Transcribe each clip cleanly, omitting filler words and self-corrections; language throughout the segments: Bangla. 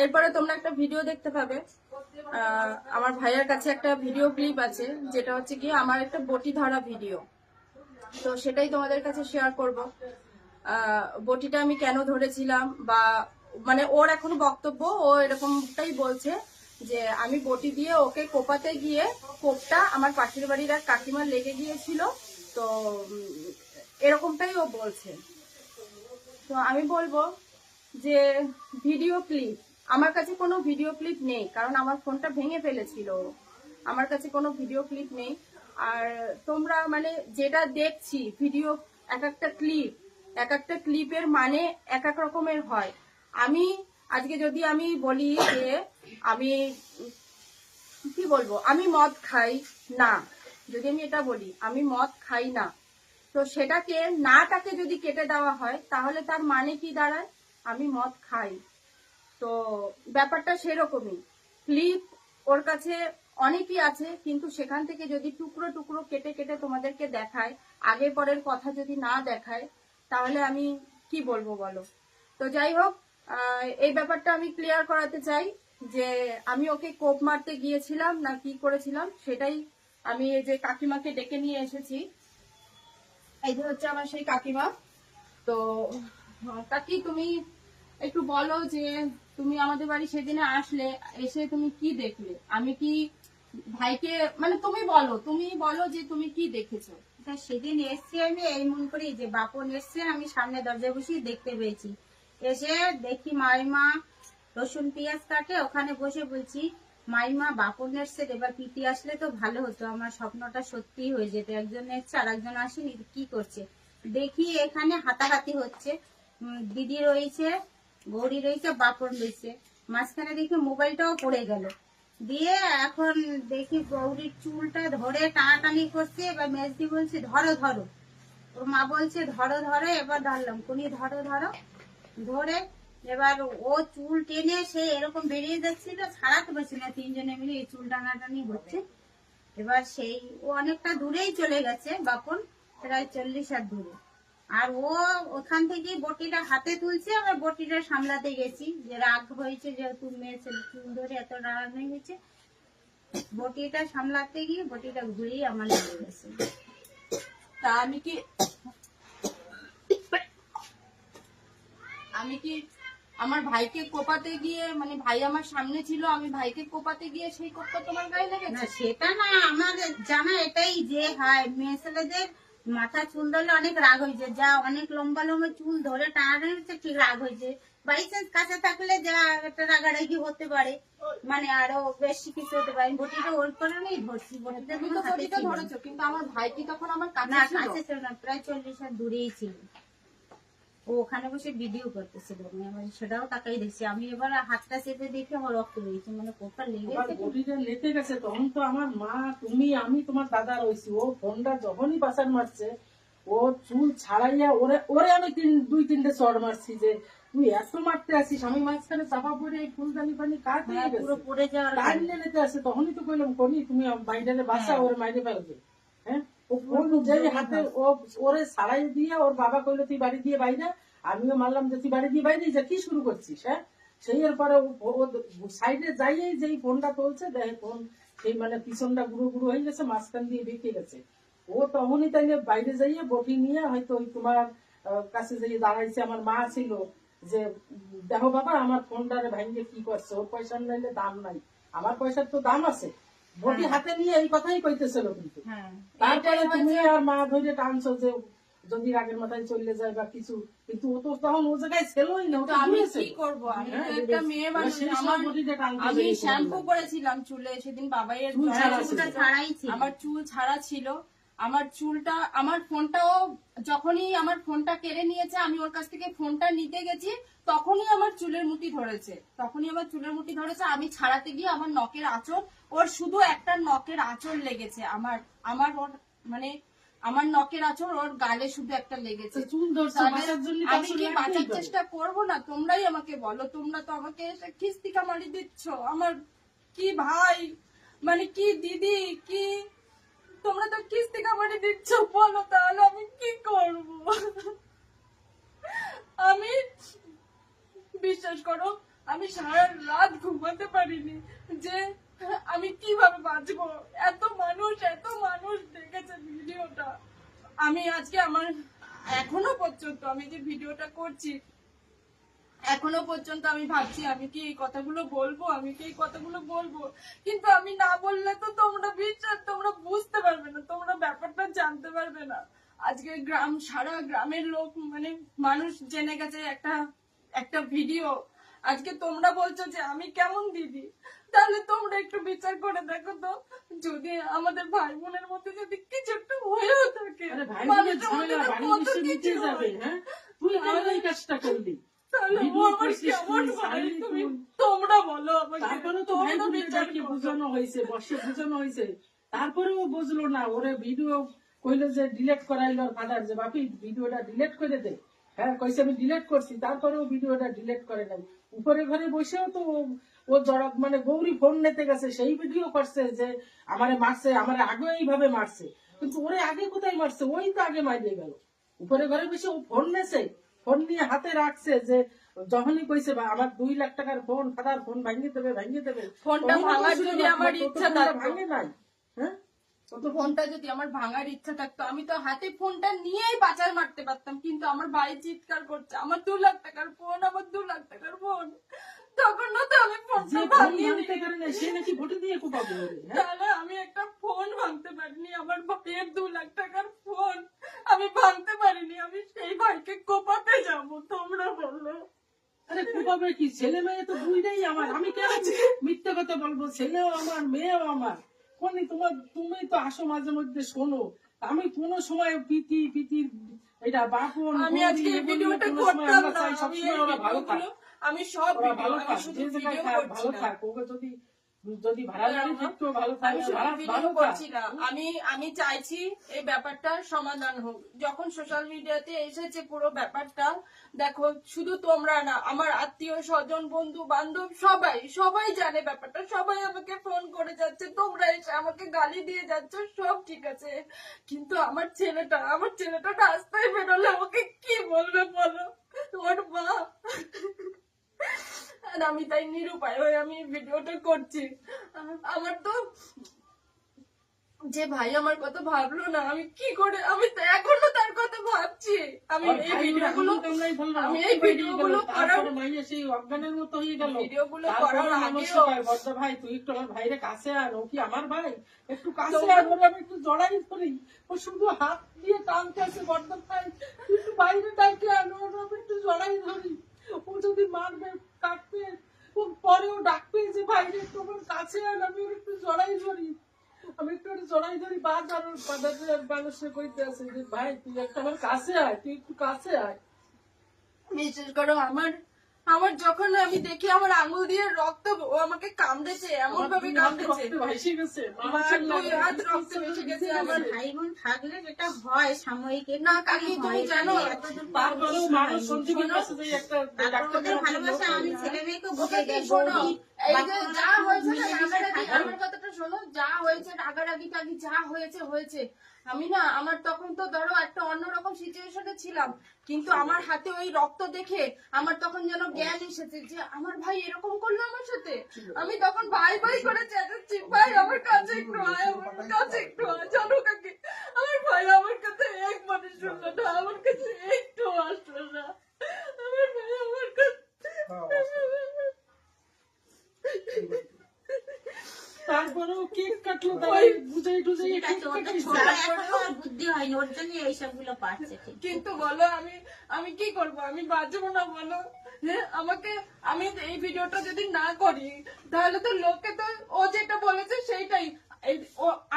এরপরে তোমরা একটা ভিডিও দেখতে পাবে। আমার ভাইয়ের কাছে একটা ভিডিও ক্লিপ আছে, যেটা হচ্ছে কি আমার একটা বটি ধরা ভিডিও। তো সেটাই তোমাদের কাছে শেয়ার করব। বটিটা আমি কেন ধরেছিলাম, বা মানে ওর এখনো বক্তব্য, ও এরকমটাই বলছে যে আমি বটি দিয়ে ওকে কোপাতে গিয়ে কোপটা আমার পাশের বাড়ির এক কাকিমার লেগে গিয়েছিল। তো এরকমটাই ও বলছে। তো আমি বলবো যে ভিডিও ক্লিপ, আমার কাছে কোনো ভিডিও ক্লিপ নেই, কারণ আমার ফোনটা ভেঙে ফেলেছিল। আমার কাছে কোনো ভিডিও ক্লিপ নেই। আর তোমরা মানে যেটা দেখছি ভিডিও, এক একটা ক্লিপের মানে এক এক রকমের হয়। আমি আজকে যদি আমি বলি যে আমি কি বলবো, আমি মদ খাই না, যদি আমি এটা বলি আমি মদ খাই না, তো সেটাকে নাটাকে যদি কেটে দেওয়া হয় তাহলে তার মানে কি দাঁড়ায়, আমি মদ খাই। তো ব্যাপারটা সেরকমই। ক্লিপ ওর কাছে অনেকই আছে, কিন্তু সেখান থেকে যদি টুকরো টুকরো কেটে কেটে তোমাদেরকে দেখায়, আগে পরের কথা যদি না দেখায়, তাহলে আমি কি বলবো বলো। তো যাই হোক, এই ব্যাপারটা আমি ক্লিয়ার করাতে চাই যে আমি ওকে কোপ মারতে গিয়েছিলাম না কি করেছিলাম, সেটাই আমি এই যে কাকিমাকে ডেকে নিয়ে এসেছি। এই যে হচ্ছে আমার সেই কাকিমা। তো কাকি, তুমি একটু বলো যে তুমি আমাদের বাড়ি সেদিনে আসলে, এসে তুমি কি দেখলে? আমি কি ভাইকে, মানে তুমি বলো যে তুমি কি দেখেছো। সেদিন এসছি আমি এই মন করি যে বাপন এসছে, আমি সামনে দরজায় বসে দেখতে পেয়েছি। এসে দেখি মাইমা রসুন পেঁয়াজ কাটে, ওখানে বসে বলছি মাইমা বাপন এসছে, এবার পিটি আসলে তো ভালো হতো, আমার স্বপ্নটা সত্যি হয়ে যেত। একজন এসছে আর একজন আসেনি, কি করছে দেখি এখানে হাতাহাতি হচ্ছে। দিদি রয়েছে, গৌরী রয়েছে, বাপন রয়েছে, মাঝখানে দেখি মোবাইলটাও পড়ে গেল। দিয়ে এখন দেখি গৌরীর চুলটা ধরে টানাটানি করছে, এবার মেজদি বলছে ধরো ধরো, ওর মা বলছে ধরো ধরো, এবার ধরলাম কোনি ধরো ধরো ধরে, এবার ও চুল টেনে সে এরকম বেরিয়ে যাচ্ছিল, ছাড়াতে পারছি না, তিনজনে মিলে এই চুল টানাটানি হচ্ছে। এবার সেই ও অনেকটা দূরেই চলে গেছে, বাপন প্রায় 40 হাত দূরে। আর ও ওখান থেকে বটিটা হাতে তুলছে, আবার বটিটা সামলাতে গেছি, যে রাগ হয়েছে যেহেতু মেয়ে ছেলে চুল ধরে এত রাগ হয়ে গেছে, বটিটা সামলাতে গিয়ে বটিটা ঘুরেই আমার লেগে গেছে। তা আমি কি আমার ভাইকে কোপাতে গিয়ে, মানে ভাই আমার সামনে ছিল, আমি ভাইকে কোপাতে গিয়ে সেই কোপটা তোমার গায়ে না লেগেছে? সেটা না, আমার জানা এটাই যে হয় মেয়ে ছেলেদের মাথা চুল ধরলে অনেক রাগ হয়েছে, যা অনেক লম্বা লম্বা চুল ধরে টানাটানি হচ্ছে, ঠিক রাগ হয়েছে। বাই চান্স কাছে থাকলে যা একটা রাগারাগি হতে পারে, মানে আরো বেশি কিছু হতে পারে। বটিটা ওর কারণেই ধরছি, বটিটা তুমি তো বটিটা ধরেছো, কিন্তু আমার ভাই কি তখন আমার কাছে না, ছিল? কাছে ছিল না, প্রায় 40 হাত দূরেই ছিল। ও ওখানে বসে ভিডিও করতেছিল, আমি সেটাও তাকাই দেখছি। আমি এবার হাতটা চেপে দেখি আমার রক্ত বেরিয়েছে, মানে কোপটা লেগেছে। বডিটা লেগে গেছে, তখন তো আমার মা, তুমি, আমি, তোমার দাদা রয়েছি। ও ফোনটা যখনই পাশার মারছে, ও চুল ছাড়াইয়া ওরে ওরে আমি 2-3টে চড় মারছি যে তুই এত মারতে আসিস। আমি মাঝখানে চাপা পড়ে এই ফুলদানি পানি কাট হয়ে গেছে, পুরো পড়ে যাওয়ার টাইমলে নিতে আসে। তখনই তো কইলাম কোনি তুমি বাইরে বাসা, ওরে মাইরে ফেলবে। হ্যাঁ, ও ফোন যেই হাতে ও ওরে ছাড়াই দিয়ে ওর বাবা কইলো তুই বাড়ি দিয়ে বাইরে, আমিও মারলাম যে তুই বাড়ি দিয়ে বাইরে যা, কি শুরু করছিস? হ্যাঁ, সেই এরপরে সাইডে যাইয়েই যেই ফোনটা তুলছে, দেখে ফোন সেই মানে পিছনটা গুঁড়ো গুঁড়ো হয়ে গেছে, মাঝখান দিয়ে বেঁকে গেছে। ও তখনই তাইলে বাইরে যাইয়ে বটি নিয়ে হয়তো ওই তোমার কাছে যাইয়ে দাঁড়াইছে। আমার মা ছিল যে দেখো বাবা আমার ফোনটারে ভাইঙ্গে কি করছে, ওর পয়সা নাইলে দাম নাই, আমার পয়সার তো দাম আছে। বটি হাতে নিয়ে এই কথাই কইতেছিল, কিন্তু তারপরে তুমি আর মা ধরে টানছো যে যদি রাগের মাথায় চলে যায় বা কিছু, কিন্তু ও তো তখন ও জায়গায় ছেলই না। তো আমি কি করবো, আমি তো একটা মেয়ে মানুষ। আমি শ্যাম্পু করেছিলাম চুলে সেদিন, বাবাইয়ের ছাড়াই ছিল, আমার চুল ছাড়া ছিল। আমার চুলটা, আমার ফোনটাও যখনই আমার ফোনটা কেড়ে নিয়েছে, আমি ওর কাছ থেকে ফোনটা নিতে গেছি, তখনই আমার চুলের মুঠি ধরেছে। আমি ছাড়াতে গিয়ে আমার নখের আঁচড়, ওর শুধু একটা নখের আঁচড় লেগেছে, আমার ওর মানে আমার নখের আঁচড় ওর গালে শুধু একটা লেগেছে। আমি কি বাঁচার চেষ্টা করবো না? তোমরাই আমাকে বলো, তোমরা তো আমাকে খিস্তি কামারি দিচ্ছ। আমার কি ভাই, মানে কি দিদি, কি তোমরা তো কিস্তি কামারি দিচ্ছ, বলো তাহলে আমি কি করব? আমি বিশ্বাস করো, আমি সারা পারিনি যে আমি কিভাবে বাঁচবো। এত মানুষ দেখেছে ভিডিওটা। আমি আজকে আমার এখনো পর্যন্ত আমি যে ভিডিওটা করছি, এখনো পর্যন্ত আমি ভাবছি আমি কি এই কথাগুলো বলবো, কিন্তু আমি না বললে তো তোমরা বুঝতে পারবে না, তোমরা ব্যাপারটা জানতে পারবে না। আজকে সারা গ্রামের লোক মানে মানুষ জেনে গেছে একটা ভিডিও। আজকে তোমরা বলছো যে আমি কেমন দিদি, তাহলে তোমরা একটু বিচার করে দেখো তো, যদি আমাদের ভাই বোনের মধ্যে যদি কিছু একটু হয়েও থাকে, আরে ভাই মানুষের বোনের মধ্যে ঝামেলা তো বাড়ি কত এসে মিটে কিছু যাবে। হয়। হ্যাঁ, তুই কেন এই কাজটা করলি? তাহলে ও ভিডিও আমার করছিস কেমন তুই, ভাই, সারাদিন তুমি তুই। তোমরা বলো আমাকে, তারপরে তো ভাই তোমরা বোনের বিচার ডাকে করো। বোঝানো হয়েছে, বসে বোঝানো হয়েছে, তারপরেও বুঝলো না। ওরে ভিডিও কইলো যে ডিলেট করাইলো ফাদার, যে বাপি ভিডিওটা ডিলেট করে দে। হ্যাঁ কইছে আমি ডিলেট করছি, তারপরেও ভিডিওটা ডিলেট করে নাই। উপরে ঘরে বসেও তো ও জড়ক মানে গৌরী ফোন নিতে গেছে, সেই ভিডিও করছে যে আমারে মারছে, আমারে আগে এইভাবে মারছে। কিন্তু ওরে আগে কোথায় মারছে, ওই তো আগে মারিয়ে গেল। উপরে ঘরে বসে ও ফোন নেছে, ফোন নিয়ে হাতে রাখছে, যে যখনই কইছে বা আমার 2 লাখ টাকার ফোন, ফাদার ফোন ভাঙিয়ে দেবে। ফোনটা তখনও ভাঙার বলছিল যদি না, আমার তোর তো ইচ্ছা ফোনটা থাকতো, ভাঙে নাই। হ্যাঁ, ফোনটা যদি আমার ভাঙার ইচ্ছা থাকতো, আমি তো হাতে ফোনটা নিয়েই বাঁচার মারতে পারতাম। কিন্তু আমার ভাই চিৎকার করছে আমার 2 লাখ টাকার ফোন, আমার 2 লাখ টাকার ফোন, তখন তো আমি যে ফোনটা ফোন ভাঙিয়ে ভাঙতে পারে না সে নাকি ভোটে দিয়ে কোপাবো ওরে, হ্যাঁ? তাহলে আমি একটা ফোন ভাঙতে পারিনি, আমার ভাইয়ের 2 লাখ টাকার ফোন আমি ভাঙতে পারিনি, আমি সেই ভাইকে কোপাতে যাবো? তোমরা বললো আরে কোপাবে কি, ছেলে মেয়ে তো দুইটাই আমার, আমি কেন মিথ্যে কথা বলবো? ছেলেও আমার, মেয়েও আমার। তুমি তো আসো মাঝে মধ্যে শোনো, আমি কোনো সময় পিতি এটা বাপন আমি আজকে এই ভিডিওটা কোনো সময় করতাম আমরা না, চাই আমি সবসময় এই ওরা ভালো থাক, ভিডিওগুলো আমি সব ওরা ভিডিও ভালো আমি থাক, শুধু যে জায়গায় ভিডিও থাক করছি ভালো না, থাক। ওকে যদি ভাড়া গাড়ি থাকতো ভালো আমি থাকবে, শুধু ভালো ভিডিও থাক। করছি না, আমি চাইছি এই ব্যাপারটার সমাধান হোক। যখন সোশ্যাল মিডিয়াতে এসেছে পুরো ব্যাপারটা, দেখো শুধু তোমরা না, আমার আত্মীয় স্বজন বন্ধু বান্ধব সবাই জানে ব্যাপারটা, সবাই আমাকে ফোন করে যাচ্ছে, তোমরা এসে আমাকে গালি দিয়ে যাচ্ছ, সব ঠিক আছে, কিন্তু আমার ছেলেটা রাস্তায় বেরোলে আমাকে কি বলবে বলো? ওর মা আর আমি তাই নিরুপায় হয়ে আমি ভিডিওটা করছি। আমার তো যে ভাই আমার কথা ভাবলো না, আমি কি করে, আমি তো এখনো তার কথা ভাবছি। আমি আর এই ভাই ভিডিওগুলো ওরা আমরাই বললাম, আমি এই অজ্ঞান হয়ে ভিডিওগুলো গেল, করার তারপরে মাইয়া সেই অজ্ঞানের মতো হয়ে গেল। ভিডিওগুলো তারপরে করার মানুষ আগেও কয়, বড়দা ভাই তুই একটু আমার ভাইরে কাছে আন, ও কি আমার ভাই, একটু কাছে তোমার- আন, ওরে আমি একটু জড়াই ধরি। ও শুধু হাত দিয়ে টানতে আছে, বড়দা ভাই তুই একটু বাইরে ডাইকে আন, ওরে আমি একটু জড়াই ধরি। ও যদি মারবে কাটবে, ও পরেও ডাকবে যে ভাইরে একটু আমার কাছে আন, আমি ওর একটু জড়াই ধরি। আমি একটু ওরে জড়াই ধরি, বারবার ওর পাদার মানুষে কইতে আছে যে ভাই তুই একটা আমার কাছে আয়, তুই একটু কাছে আয়। বিশেষ করে আমার যখন আমি দেখি আমার আঙুল দিয়ে রক্ত, ও আমাকে কামড়েছে, এমন ভাবে কামড়েছে, ভাইসে গেছে, আমার 2 হাত রক্ত ভেসে গেছে আমার। ভাই বোন থাকলে যেটা হয় সাময়িক না কাকি, তুমি জানো তারপরেও মানুষ সঞ্জীবের কাছে যে একটা ডাক্তার ওদের ভালোবাসা আমি ছেলে মেয়েকে বুঝে ওকে কি দেয় শোনো, বৌদি, এই যে বাচ্চারা যা হয়েছে না মিলেমিশে রাগারাগি, থাকে। আমার কথাটা শোনো, যা হয়েছে রাগারাগি টাগি যা হয়েছে, আমি না, আমার তখন তো ধরো একটা অন্যরকম সিচুয়েশনে ছিলাম, কিন্তু আমার হাতে ওই রক্ত দেখে আমার তখন যেন জ্ঞান এসেছে যে আমার ভাই এরকম করলো আমার সাথে। আমি তখন ভাই করে চেঁচাচ্ছি, ভাই আমার কাছে একটু আয়, আমার কাছে একটু আয়, জানো কাকি, আমার ভাই আমার কাছে একবারে শুনলো না, আমার কাছে একটু আসলো না, আমার ভাই আমার কাছে তারপরেও কেক কাটলো, তাই বুঝাই টুজাই ঠিক আছে, ওর তো ছোট এখনো ওর বুদ্ধি হয়নি, ওর জন্য এইসব গুলো পাচ্ছে ঠিক। কিন্তু বলো আমি কি করব, আমি বাঁচবো না বলো? হ্যাঁ, আমি এই ভিডিওটা যদি না করি তাহলে তো লোকে তো ও যেটা বলেছে সেইটাই।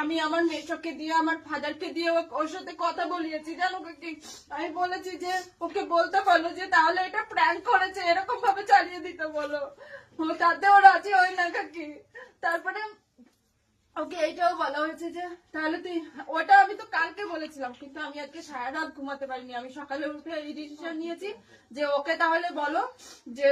আমি আমার মেশোকে দিয়ে আমার ফাদারকে দিয়ে ওর সাথে কথা বলিয়েছি, জানো কি আমি বলেছি যে ওকে বলতে বলো যে তাহলে এটা প্র্যাঙ্ক করেছে, এরকম ভাবে চালিয়ে দিতে বলো, তাতে ও রাজি হয় না কাকি। তারপরে ওকে এইটাও বলা হয়েছে যে তাহলে তুই, ওটা আমি তো কালকে বলেছিলাম, কিন্তু আমি আজকে সারা রাত ঘুমাতে পারিনি, আমি সকালে উঠে এই ডিসিশন নিয়েছি যে ওকে তাহলে বলো যে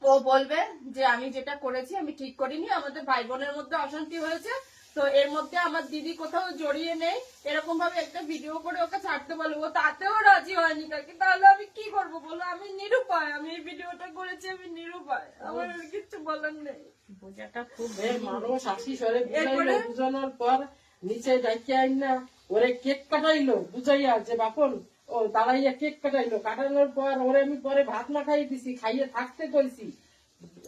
ও বলবে যে আমি যেটা করেছি আমি ঠিক করিনি, আমাদের ভাই বোনের মধ্যে অশান্তি হয়েছে, তো এর মধ্যে আমার দিদি কোথাও জড়িয়ে নেই, এরকম ভাবে একটা ভিডিও করে ওকে ছাড়তে বলবো, তাতেও রাজি হয়নি কাকি। তাহলে আমি কি করবো বলো? আমি নিরুপায়, আমি এই ভিডিওটা করেছি, আমি নিরুপায়, আমার আর কিচ্ছু বলার নেই। বোঝাটা খুব মানুষ আসি সরে বুঝাইলো, এরপরে? বুঝানোর পর নিচে ডাইকে আইন না ওরে কেক কাটাইলো বুঝাইয়া যে বাপন ও দাঁড়াইয়া কেক কাটাইলো, কাটানোর পর ওরে আমি পরে ভাত না খাইয়ে দিছি, খাইয়ে থাকতে কইছি।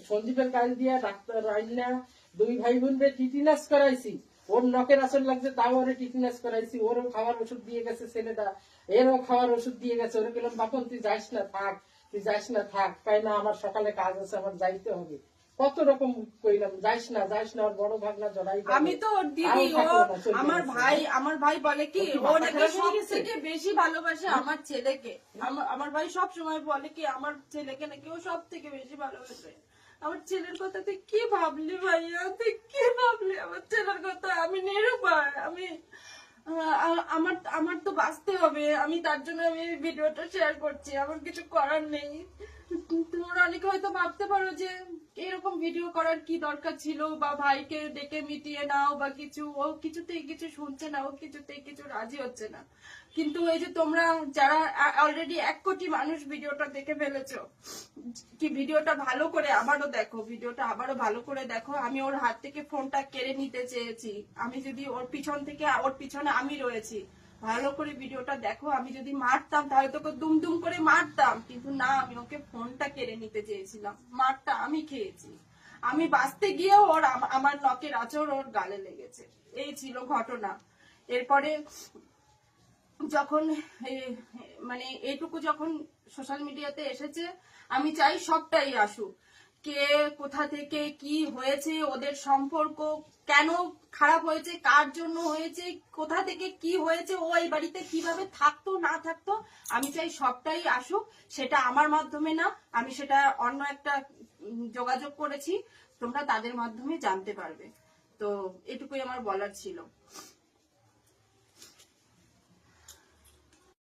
সঞ্জীবের কাজ দিয়া ডাক্তার আইনা 2 ভাই বোনরে টিটিনাস করাইছি, ওর নখের আসল লাগছে তাও ওরে টিটিনাস করাইছি, ওরও খাওয়ার ওষুধ দিয়ে গেছে ছেলেটা, এরও খাওয়ার ওষুধ দিয়ে গেছে। ওরে বললাম বাপন তুই যাস না থাক, তুই যাস না থাক, পাই না আমার সকালে কাজ আছে, আমার যাইতে হবে। কত রকম কইলাম যাইস না যাইস না, ওর বড় ভাগনা জড়াই গেল। আমি তো ওর দিদি, তাও ও থাকলো না, চলে আমার গেছে। ভাই, আমার ভাই বলে কি ও কি ও মাথা নাকি খারাপ হয়ে সব গেছে? থেকে বেশি ভালোবাসে আমার ছেলেকে। আমার ভাই সব সময় বলে কি আমার ছেলেকে নাকি ও সব থেকে বেশি ভালোবাসে। আমার ছেলের কথা তুই কি ভাবলি ভাইয়া, তুই কি ভাবলি আমার ছেলের কথা? আমি নিরুপায়, আমি আমার আমার তো বাঁচতে হবে, আমি তার জন্য আমি এই ভিডিওটা শেয়ার করছি, আমার কিছু করার নেই। তোমরা অনেকে হয়তো ভাবতে পারো যে এরকম ভিডিও করার কি দরকার ছিল, বা ভাইকে ডেকে মিটিয়ে নাও বা কিছু, ও কিছুতেই কিছু শুনছে না, ও কিছুতেই কিছু রাজি হচ্ছে না। কিন্তু এই যে তোমরা যারা অলরেডি 1 কোটি মানুষ ভিডিওটা দেখে ফেলেছো, কি ভিডিওটা ভালো করে আবারও দেখো, ভিডিওটা আবারও ভালো করে দেখো। আমি ওর হাত থেকে ফোনটা কেড়ে নিতে চেয়েছি, আমি যদি ওর পিছন থেকে, ওর পিছনে আমি রয়েছি, ভালো করে ভিডিওটা দেখো। আমি যদি মারতাম তাহলে তোকে দুম করে মারতাম, কিন্তু না, আমি ওকে ফোনটা কেড়ে নিতে চেয়েছিলাম, মারটা আমি খেয়েছি। আমি বাঁচতে গিয়েও ওর আমার নখের আঁচড় ওর গালে লেগেছে, এই ছিল ঘটনা। এরপরে যখন মানে এইটুকু যখন সোশ্যাল মিডিয়াতে এসেছে, আমি চাই সবটাই আসুক, কে কোথা থেকে কি হয়েছে, ওদের সম্পর্ক কেন খারাপ হয়েছে, কার জন্য হয়েছে, কোথা থেকে কি হয়েছে, ও এই বাড়িতে কিভাবে থাকতো না থাকতো, আমি চাই সবটাই আসুক। সেটা আমার মাধ্যমে না, আমি সেটা অন্য একটা যোগাযোগ করেছি, তোমরা তাদের মাধ্যমে জানতে পারবে। তো এটুকুই আমার বলার ছিল।